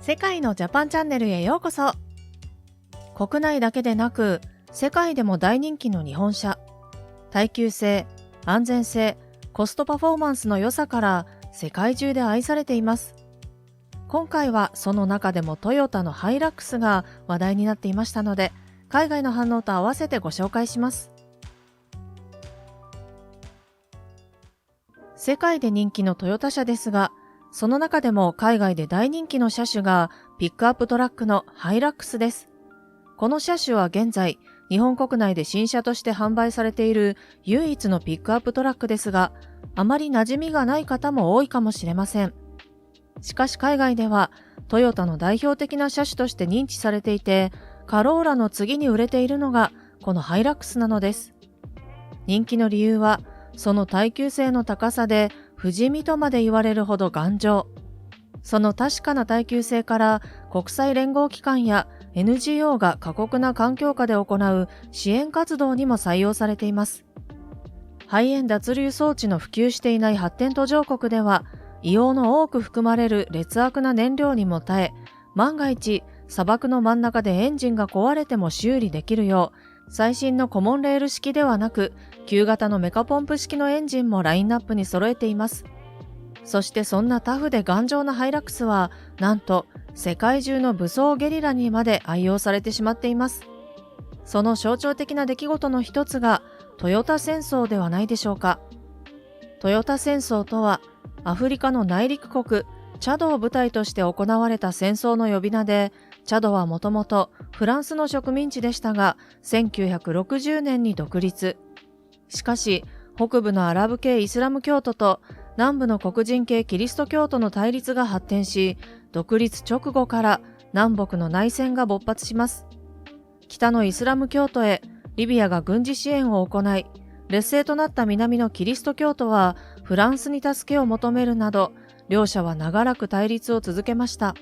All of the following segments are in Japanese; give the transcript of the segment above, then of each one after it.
世界のジャパンチャンネルへようこそ。国内だけでなく世界でも大人気の日本車。耐久性、安全性、コストパフォーマンスの良さから世界中で愛されています。今回はその中でもトヨタのハイラックスが話題になっていましたので、海外の反応と合わせてご紹介します。世界で人気のトヨタ車ですが、その中でも海外で大人気の車種がピックアップトラックのハイラックスです。この車種は現在、日本国内で新車として販売されている唯一のピックアップトラックですが、あまり馴染みがない方も多いかもしれません。しかし海外ではトヨタの代表的な車種として認知されていて、カローラの次に売れているのがこのハイラックスなのです。人気の理由は、その耐久性の高さで不死身とまで言われるほど頑丈。その確かな耐久性から国際連合機関や NGO が過酷な環境下で行う支援活動にも採用されています。排煙脱硫装置の普及していない発展途上国では、硫黄の多く含まれる劣悪な燃料にも耐え、万が一砂漠の真ん中でエンジンが壊れても修理できるよう、最新のコモンレール式ではなく、旧型のメカポンプ式のエンジンもラインナップに揃えています。そしてそんなタフで頑丈なハイラックスは、なんと世界中の武装ゲリラにまで愛用されてしまっています。その象徴的な出来事の一つがトヨタ戦争ではないでしょうか。トヨタ戦争とは、アフリカの内陸国チャドを舞台として行われた戦争の呼び名で、チャドはもともとフランスの植民地でしたが、1960年に独立。しかし、北部のアラブ系イスラム教徒と南部の黒人系キリスト教徒の対立が発展し、独立直後から南北の内戦が勃発します。北のイスラム教徒へリビアが軍事支援を行い、劣勢となった南のキリスト教徒はフランスに助けを求めるなど、両者は長らく対立を続けました。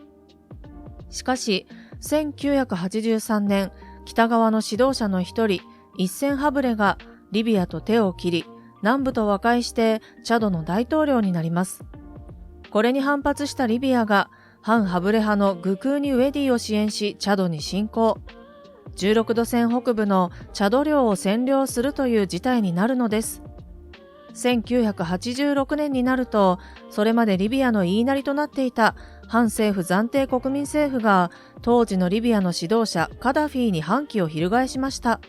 しかし、1983年、北側の指導者の一人、イッセン・ハブレがリビアと手を切り、南部と和解してチャドの大統領になります。これに反発したリビアが、反ハブレ派のグクーニ・ウェディを支援し、チャドに侵攻。16度線北部のチャド領を占領するという事態になるのです。1986年になると、それまでリビアの言いなりとなっていた反政府暫定国民政府が、当時のリビアの指導者カダフィに反旗を翻しました。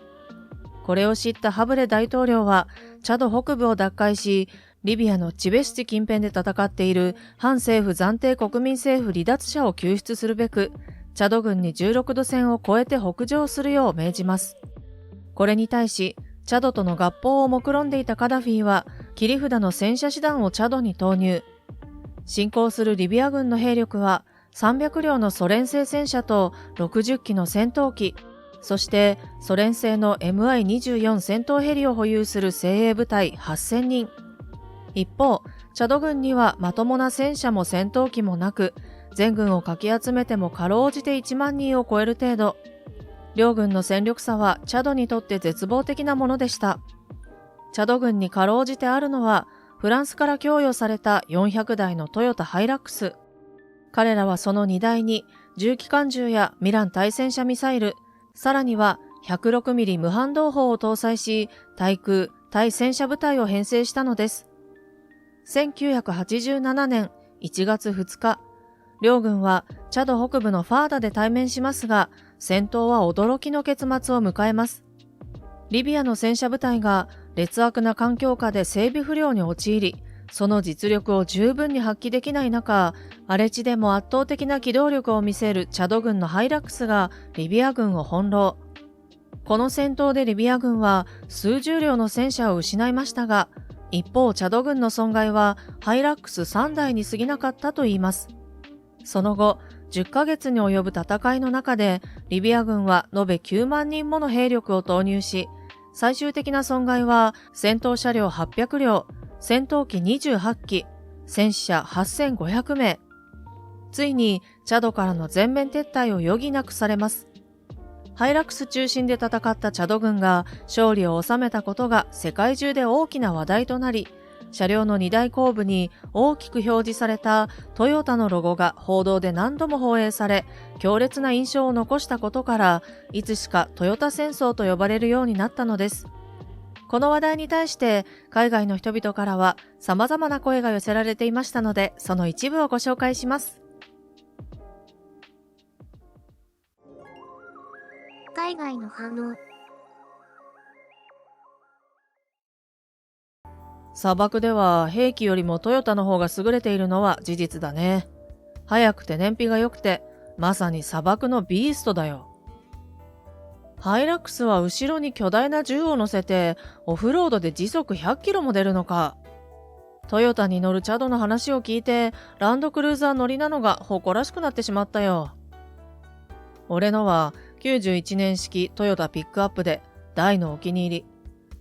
これを知ったハブレ大統領は、チャド北部を奪回し、リビアのチベシチ近辺で戦っている反政府暫定国民政府離脱者を救出するべく、チャド軍に16度線を越えて北上するよう命じます。これに対し、チャドとの合併を目論んでいたカダフィは、切り札の戦車師団をチャドに投入。侵攻するリビア軍の兵力は、300両のソ連製戦車と60機の戦闘機、そしてソ連製の MI-24 戦闘ヘリを保有する精鋭部隊8000人。一方、チャド軍にはまともな戦車も戦闘機もなく、全軍をかき集めてもかろうじて1万人を超える程度。両軍の戦力差はチャドにとって絶望的なものでした。チャド軍にかろうじてあるのは、フランスから供与された400台のトヨタハイラックス。彼らはその荷台に重機関銃やミラン対戦車ミサイル、さらには 106mm 無反動砲を搭載し、対空・対戦車部隊を編成したのです。1987年1月2日、両軍はチャド北部のファーダで対面しますが、戦闘は驚きの結末を迎えます。リビアの戦車部隊が劣悪な環境下で整備不良に陥り、その実力を十分に発揮できない中、荒れ地でも圧倒的な機動力を見せるチャド軍のハイラックスがリビア軍を翻弄。この戦闘でリビア軍は数十両の戦車を失いましたが、一方チャド軍の損害はハイラックス3台に過ぎなかったといいます。その後、10ヶ月に及ぶ戦いの中で、リビア軍は延べ9万人もの兵力を投入し、最終的な損害は戦闘車両800両、戦闘機28機、戦死者8500名。ついにチャドからの全面撤退を余儀なくされます。ハイラックス中心で戦ったチャド軍が勝利を収めたことが世界中で大きな話題となり、車両の荷台後部に大きく表示されたトヨタのロゴが報道で何度も放映され、強烈な印象を残したことから、いつしかトヨタ戦争と呼ばれるようになったのです。この話題に対して海外の人々からは様々な声が寄せられていましたので、その一部をご紹介します。海外の反応。砂漠では兵器よりもトヨタの方が優れているのは事実だね。速くて燃費が良くて、まさに砂漠のビーストだよ。ハイラックスは後ろに巨大な銃を乗せてオフロードで時速100キロも出るのか。トヨタに乗るチャドの話を聞いてランドクルーザー乗りなのが誇らしくなってしまったよ。俺のは91年式トヨタピックアップで大のお気に入り。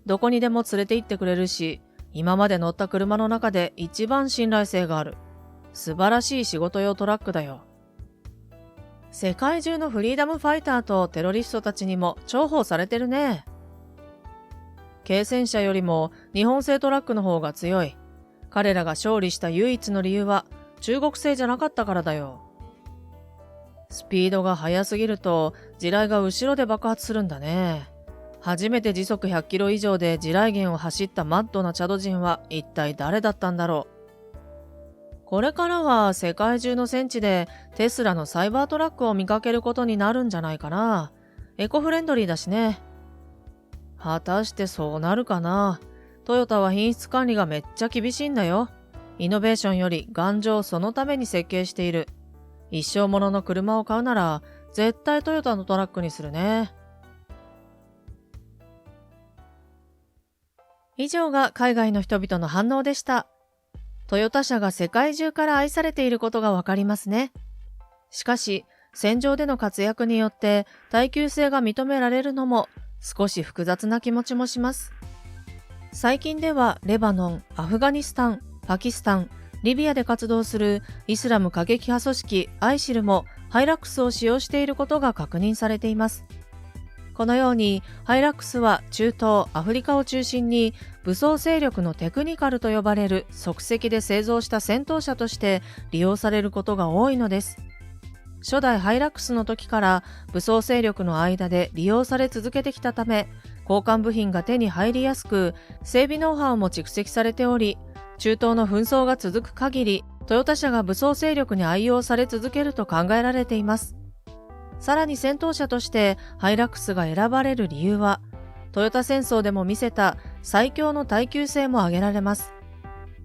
どこにでも連れて行ってくれるし、今まで乗った車の中で一番信頼性がある。素晴らしい仕事用トラックだよ。世界中のフリーダムファイターとテロリストたちにも重宝されてるね。軽戦車よりも日本製トラックの方が強い。彼らが勝利した唯一の理由は中国製じゃなかったからだよ。スピードが速すぎると地雷が後ろで爆発するんだね。初めて時速100キロ以上で地雷原を走ったマッドなチャド人は一体誰だったんだろう。これからは世界中の戦地でテスラのサイバートラックを見かけることになるんじゃないかな。エコフレンドリーだしね。果たしてそうなるかな。トヨタは品質管理がめっちゃ厳しいんだよ。イノベーションより頑丈そのために設計している。一生ものの車を買うなら絶対トヨタのトラックにするね。以上が海外の人々の反応でした。トヨタ車が世界中から愛されていることがわかりますね。しかし、戦場での活躍によって耐久性が認められるのも少し複雑な気持ちもします。最近ではレバノン、アフガニスタン、パキスタン、リビアで活動するイスラム過激派組織アイシルもハイラックスを使用していることが確認されています。このようにハイラックスは中東、アフリカを中心に武装勢力のテクニカルと呼ばれる即席で製造した戦闘車として利用されることが多いのです。初代ハイラックスの時から武装勢力の間で利用され続けてきたため、交換部品が手に入りやすく、整備ノウハウも蓄積されており、中東の紛争が続く限り、トヨタ車が武装勢力に愛用され続けると考えられています。さらに戦闘車としてハイラックスが選ばれる理由は、トヨタ戦争でも見せた最強の耐久性も挙げられます。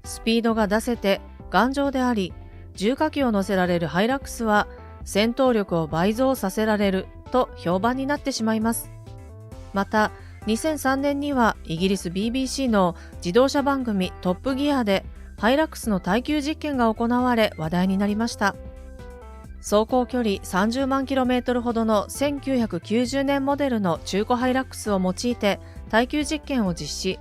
スピードが出せて頑丈であり、重火器を乗せられるハイラックスは戦闘力を倍増させられると評判になってしまいます。また、2003年にはイギリス BBC の自動車番組トップギアでハイラックスの耐久実験が行われ話題になりました。走行距離30万 km ほどの1990年モデルの中古ハイラックスを用いて耐久実験を実施。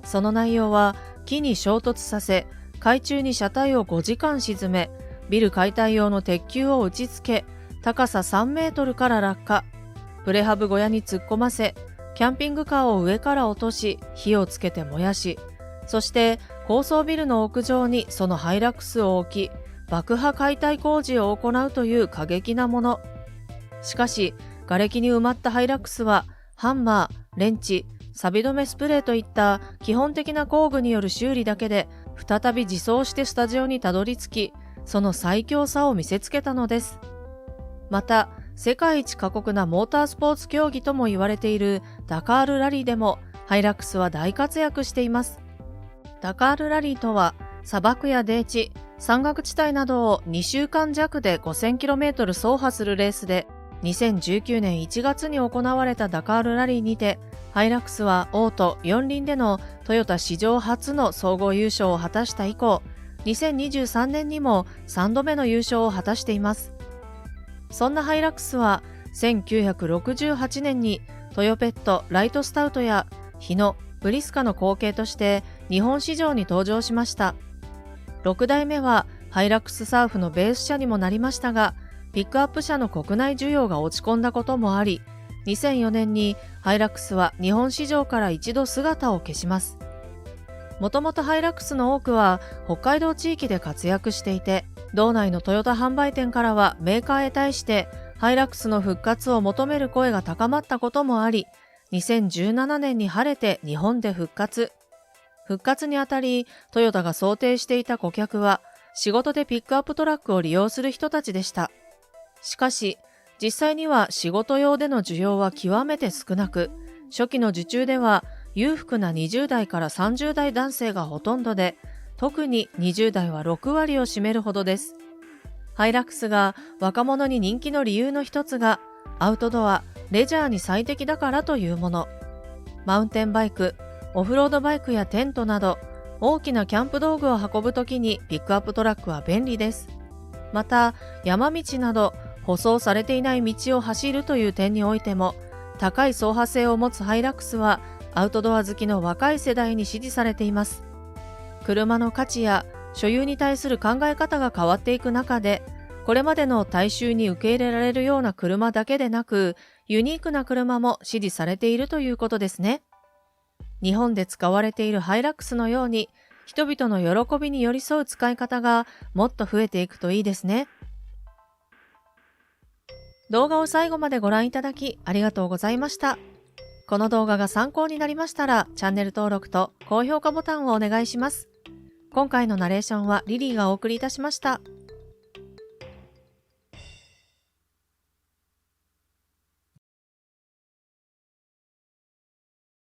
その内容は木に衝突させ、海中に車体を5時間沈め、ビル解体用の鉄球を打ち付け、高さ3メートルから落下、プレハブ小屋に突っ込ませ、キャンピングカーを上から落とし、火をつけて燃やし、そして高層ビルの屋上にそのハイラックスを置き、爆破解体工事を行うという過激なもの。しかし、瓦礫に埋まったハイラックスは、ハンマー、レンチ、錆止めスプレーといった基本的な工具による修理だけで、再び自走してスタジオにたどり着き、その最強さを見せつけたのです。また、世界一過酷なモータースポーツ競技とも言われているダカールラリーでも、ハイラックスは大活躍しています。ダカールラリーとは、砂漠や低地、山岳地帯などを2週間弱で 5000km 走破するレースで、2019年1月に行われたダカールラリーにて、ハイラックスはオート4輪でのトヨタ史上初の総合優勝を果たした以降、2023年にも3度目の優勝を果たしています。そんなハイラックスは、1968年にトヨペットライトスタウトや日野、ブリスカの後継として日本市場に登場しました。6代目はハイラックスサーフのベース車にもなりましたが、ピックアップ車の国内需要が落ち込んだこともあり、2004年にハイラックスは日本市場から一度姿を消します。もともとハイラックスの多くは北海道地域で活躍していて、道内のトヨタ販売店からはメーカーへ対してハイラックスの復活を求める声が高まったこともあり、2017年に晴れて日本で復活。復活にあたり、トヨタが想定していた顧客は、仕事でピックアップトラックを利用する人たちでした。しかし、実際には仕事用での需要は極めて少なく、初期の受注では裕福な20代から30代男性がほとんどで、特に20代は6割を占めるほどです。ハイラックスが若者に人気の理由の一つが、アウトドア、レジャーに最適だからというもの。マウンテンバイク、オフロードバイクやテントなど、大きなキャンプ道具を運ぶときにピックアップトラックは便利です。また、山道など舗装されていない道を走るという点においても、高い走破性を持つハイラックスはアウトドア好きの若い世代に支持されています。車の価値や所有に対する考え方が変わっていく中で、これまでの大衆に受け入れられるような車だけでなく、ユニークな車も支持されているということですね。日本で使われているハイラックスのように、人々の喜びに寄り添う使い方がもっと増えていくといいですね。動画を最後までご覧いただきありがとうございました。この動画が参考になりましたら、チャンネル登録と高評価ボタンをお願いします。今回のナレーションはリリーがお送りいたしました。